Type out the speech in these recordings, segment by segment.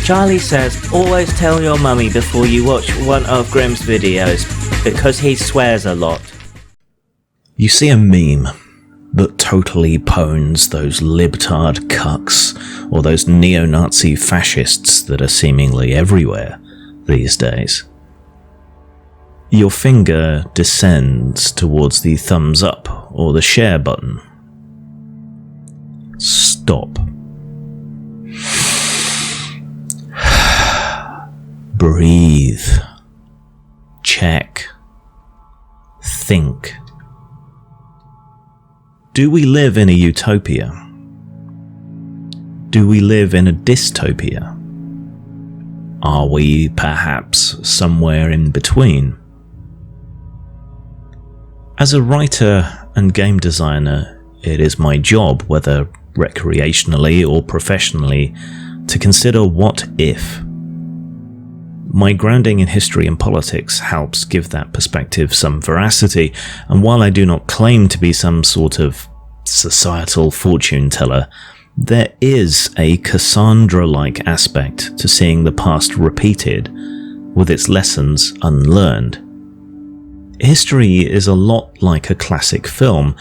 Charlie says, always tell your mummy before you watch one of Grimm's videos, because he swears a lot. You see a meme that totally pwns those libtard cucks, or those neo-Nazi fascists that are seemingly everywhere these days. Your finger descends towards the thumbs up or the share button. Stop. Breathe. Check. Think. Do we live in a utopia? Do we live in a dystopia? Are we perhaps somewhere in between? As a writer and game designer, it is my job, whether recreationally or professionally, to consider what if. My grounding in history and politics helps give that perspective some veracity, and while I do not claim to be some sort of societal fortune teller, there is a Cassandra-like aspect to seeing the past repeated, with its lessons unlearned. History is a lot like a classic film.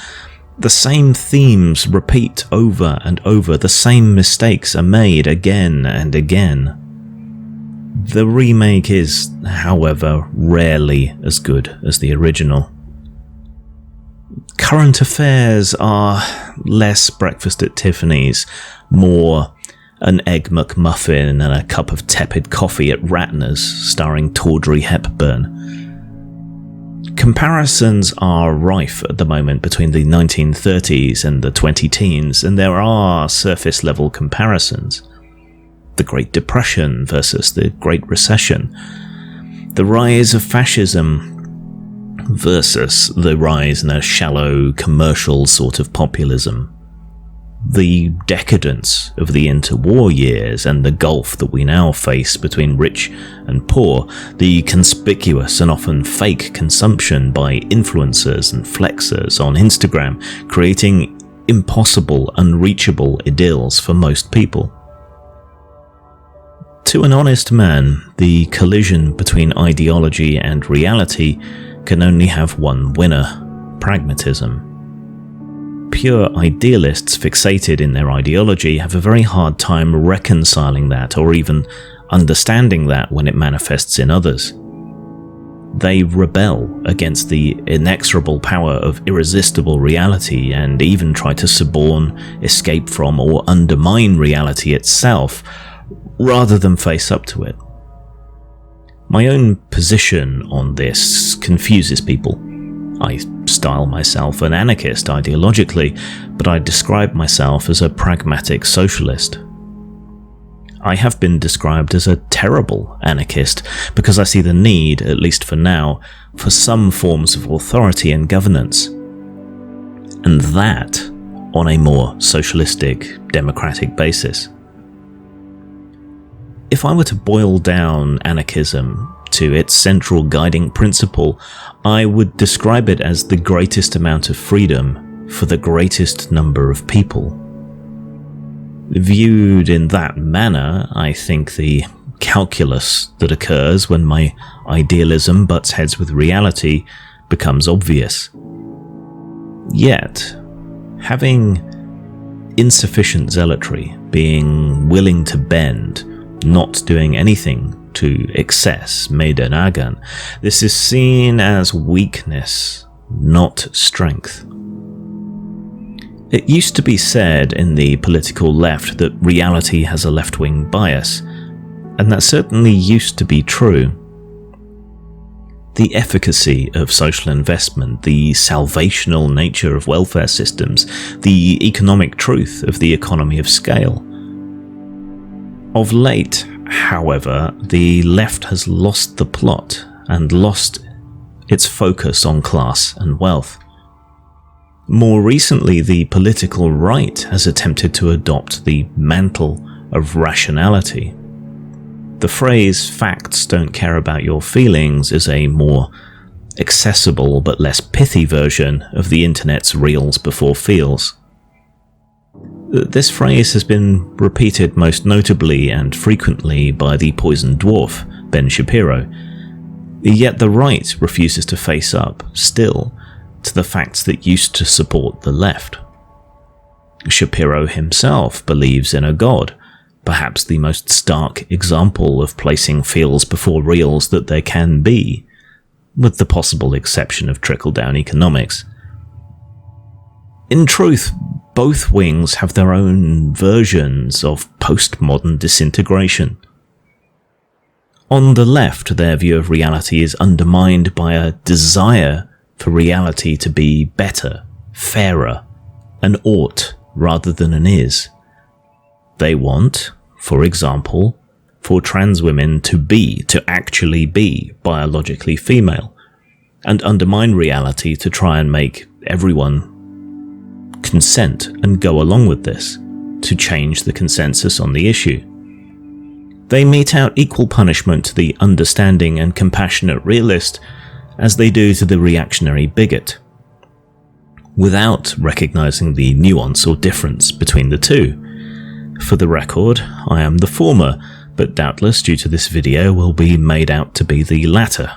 The same themes repeat over and over, the same mistakes are made again and again. The remake is, however, rarely as good as the original. Current affairs are less Breakfast at Tiffany's, more an Egg McMuffin and a cup of tepid coffee at Ratner's, starring Tawdry Hepburn. Comparisons are rife at the moment between the 1930s and the 20-teens, and there are surface-level comparisons. The Great Depression versus the Great Recession, the rise of fascism versus the rise in a shallow, commercial sort of populism, the decadence of the interwar years and the gulf that we now face between rich and poor, the conspicuous and often fake consumption by influencers and flexers on Instagram, creating impossible, unreachable idylls for most people. To an honest man, the collision between ideology and reality can only have one winner: pragmatism. Pure idealists fixated in their ideology have a very hard time reconciling that or even understanding that when it manifests in others. They rebel against the inexorable power of irresistible reality and even try to suborn, escape from, or undermine reality itself, rather than face up to it. My own position on this confuses people. I style myself an anarchist ideologically, but I describe myself as a pragmatic socialist. I have been described as a terrible anarchist because I see the need, at least for now, for some forms of authority and governance. And that on a more socialistic, democratic basis. If I were to boil down anarchism to its central guiding principle, I would describe it as the greatest amount of freedom for the greatest number of people. Viewed in that manner, I think the calculus that occurs when my idealism butts heads with reality becomes obvious. Yet, having insufficient zealotry, being willing to bend, not doing anything to excess, Meidenagan, this is seen as weakness, not strength. It used to be said in the political left that reality has a left-wing bias, and that certainly used to be true. The efficacy of social investment, the salvational nature of welfare systems, the economic truth of the economy of scale. Of late, however, the left has lost the plot and lost its focus on class and wealth. More recently, the political right has attempted to adopt the mantle of rationality. The phrase "facts don't care about your feelings" is a more accessible but less pithy version of the internet's reels before feels. This phrase has been repeated most notably and frequently by the poisoned dwarf, Ben Shapiro. Yet the right refuses to face up, still, to the facts that used to support the left. Shapiro himself believes in a god, perhaps the most stark example of placing feels before reals that there can be, with the possible exception of trickle-down economics. In truth, both wings have their own versions of postmodern disintegration. On the left, their view of reality is undermined by a desire for reality to be better, fairer, an ought rather than an is. They want, for example, for trans women to actually be biologically female, and undermine reality to try and make everyone consent and go along with this, to change the consensus on the issue. They mete out equal punishment to the understanding and compassionate realist as they do to the reactionary bigot, without recognizing the nuance or difference between the two. For the record, I am the former, but doubtless due to this video will be made out to be the latter.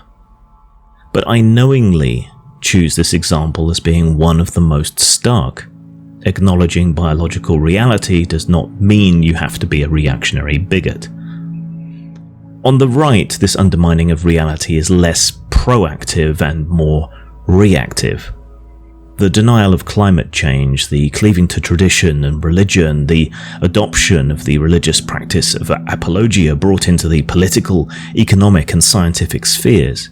But I knowingly choose this example as being one of the most stark. Acknowledging biological reality does not mean you have to be a reactionary bigot. On the right, this undermining of reality is less proactive and more reactive. The denial of climate change, the cleaving to tradition and religion, the adoption of the religious practice of apologia brought into the political, economic and scientific spheres.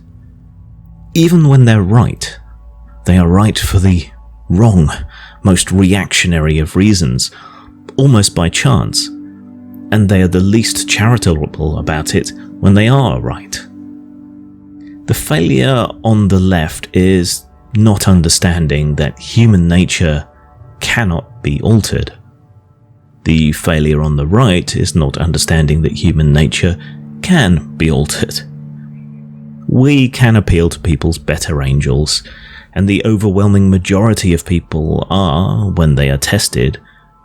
Even when they're right, they are right for the wrong, most reactionary of reasons, almost by chance, and they are the least charitable about it when they are right. The failure on the left is not understanding that human nature cannot be altered. The failure on the right is not understanding that human nature can be altered. We can appeal to people's better angels, and the overwhelming majority of people are, when they are tested,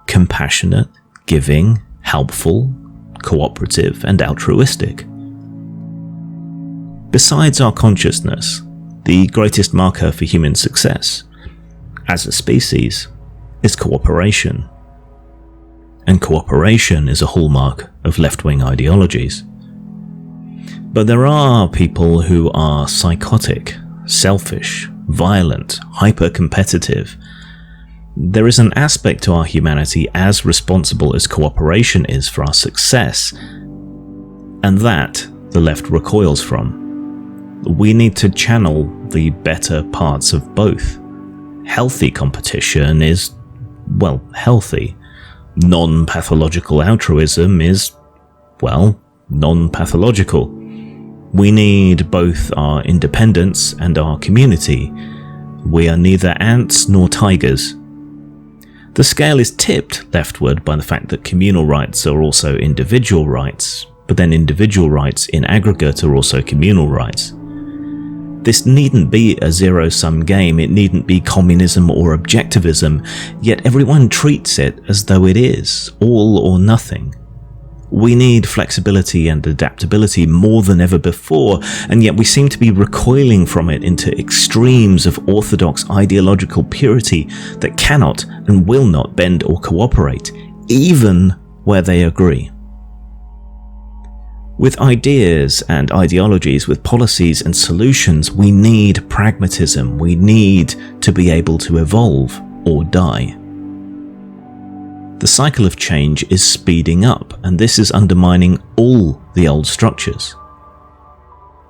compassionate, giving, helpful, cooperative, and altruistic. Besides our consciousness, the greatest marker for human success, as a species, is cooperation. And cooperation is a hallmark of left-wing ideologies. But there are people who are psychotic, selfish, violent, hyper-competitive. There is an aspect to our humanity as responsible as cooperation is for our success, and that the left recoils from. We need to channel the better parts of both. Healthy competition is, well, healthy. Non-pathological altruism is, well, non-pathological. We need both our independence and our community. We are neither ants nor tigers. The scale is tipped leftward by the fact that communal rights are also individual rights, but then individual rights in aggregate are also communal rights. This needn't be a zero-sum game, it needn't be communism or objectivism, yet everyone treats it as though it is, all or nothing. We need flexibility and adaptability more than ever before, and yet we seem to be recoiling from it into extremes of orthodox ideological purity that cannot and will not bend or cooperate, even where they agree. With ideas and ideologies, with policies and solutions, we need pragmatism. We need to be able to evolve or die. The cycle of change is speeding up, and this is undermining all the old structures.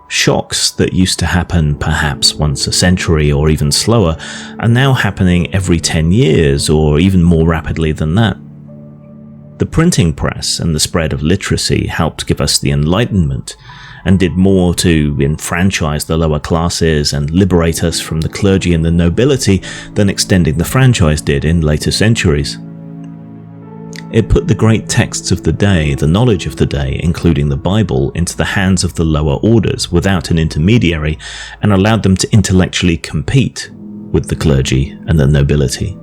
Shocks that used to happen perhaps once a century or even slower are now happening every 10 years or even more rapidly than that. The printing press and the spread of literacy helped give us the Enlightenment and did more to enfranchise the lower classes and liberate us from the clergy and the nobility than extending the franchise did in later centuries. It put the great texts of the day, the knowledge of the day, including the Bible, into the hands of the lower orders without an intermediary and allowed them to intellectually compete with the clergy and the nobility.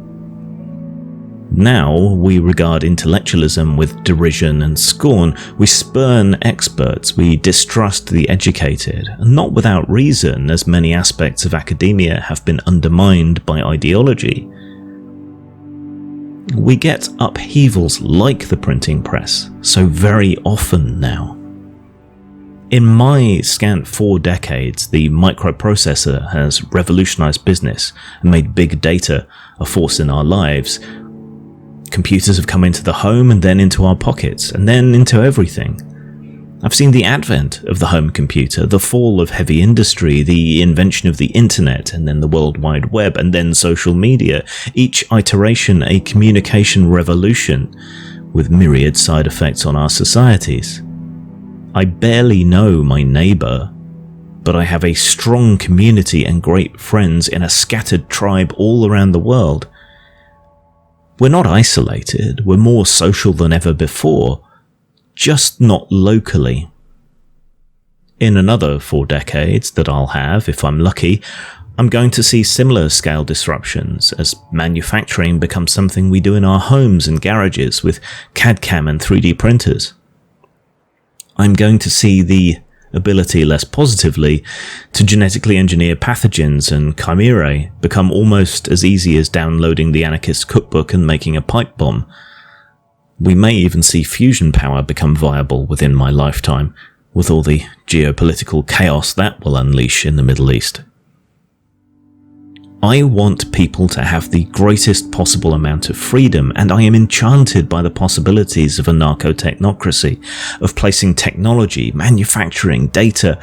Now we regard intellectualism with derision and scorn. We spurn experts. We distrust the educated. And not without reason, as many aspects of academia have been undermined by ideology. We get upheavals like the printing press so very often now. In my scant 4 decades, the microprocessor has revolutionized business and made big data a force in our lives. Computers have come into the home and then into our pockets and then into everything. I've seen the advent of the home computer, the fall of heavy industry, the invention of the internet, and then the World Wide Web, and then social media. Each iteration a communication revolution with myriad side effects on our societies. I barely know my neighbour, but I have a strong community and great friends in a scattered tribe all around the world. We're not isolated, we're more social than ever before, just not locally. In another 4 decades that I'll have, if I'm lucky, I'm going to see similar scale disruptions as manufacturing becomes something we do in our homes and garages with CAD/CAM and 3D printers. I'm going to see the ability, less positively, to genetically engineer pathogens and chimerae become almost as easy as downloading the anarchist cookbook and making a pipe bomb. We may even see fusion power become viable within my lifetime, with all the geopolitical chaos that will unleash in the Middle East. I want people to have the greatest possible amount of freedom, and I am enchanted by the possibilities of a narco-technocracy, of placing technology, manufacturing, data,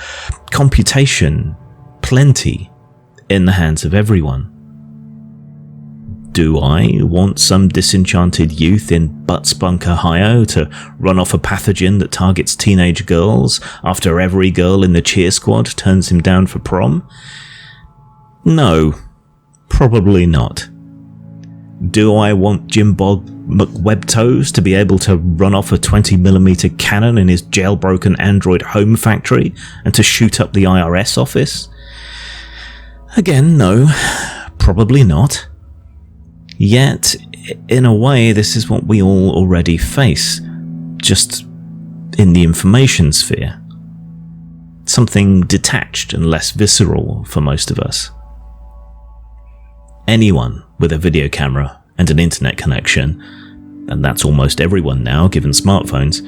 computation, plenty, in the hands of everyone. Do I want some disenchanted youth in Buttspunk, Ohio to run off a pathogen that targets teenage girls after every girl in the cheer squad turns him down for prom? No. Probably not. Do I want Jim Bob McWebtoes to be able to run off a 20mm cannon in his jailbroken Android home factory and to shoot up the IRS office? Again, no. Probably not. Yet, in a way, this is what we all already face, just in the information sphere. Something detached and less visceral for most of us. Anyone with a video camera and an internet connection, and that's almost everyone now given smartphones,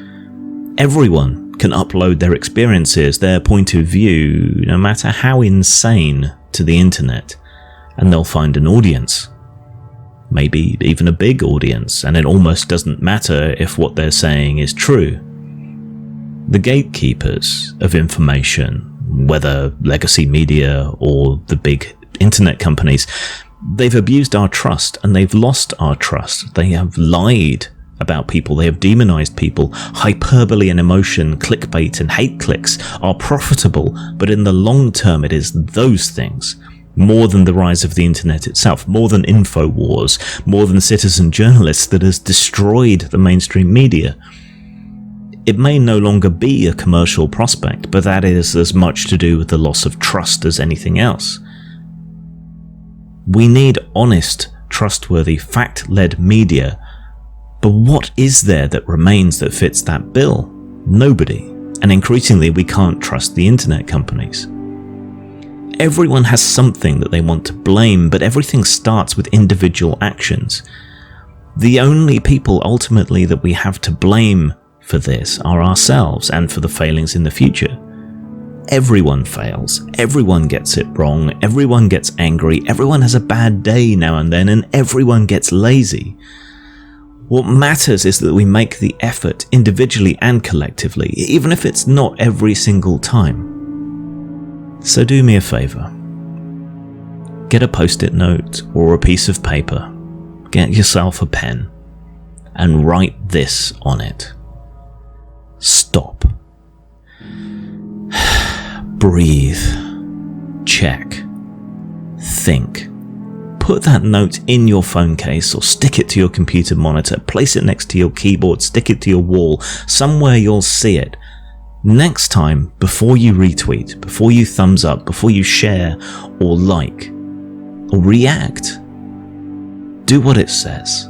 everyone can upload their experiences, their point of view, no matter how insane, to the internet, and they'll find an audience. Maybe even a big audience, and it almost doesn't matter if what they're saying is true. The gatekeepers of information, whether legacy media or the big internet companies, they've abused our trust and they've lost our trust. They have lied about people. They have demonized people. Hyperbole and emotion, clickbait and hate clicks are profitable, but in the long term it is those things, more than the rise of the internet itself, more than InfoWars, more than citizen journalists, that has destroyed the mainstream media. It may no longer be a commercial prospect, but that is as much to do with the loss of trust as anything else. We need honest, trustworthy, fact-led media, but what is there that remains that fits that bill? Nobody, and increasingly we can't trust the internet companies. Everyone has something that they want to blame, but everything starts with individual actions. The only people ultimately that we have to blame for this are ourselves and for the failings in the future. Everyone fails, everyone gets it wrong, everyone gets angry, everyone has a bad day now and then, and everyone gets lazy. What matters is that we make the effort individually and collectively, even if it's not every single time. So do me a favour. Get a post-it note or a piece of paper, get yourself a pen, and write this on it. Stop. Breathe. Check. Think. Put that note in your phone case or stick it to your computer monitor, place it next to your keyboard, stick it to your wall, somewhere you'll see it. Next time, before you retweet, before you thumbs up, before you share or like or react, do what it says.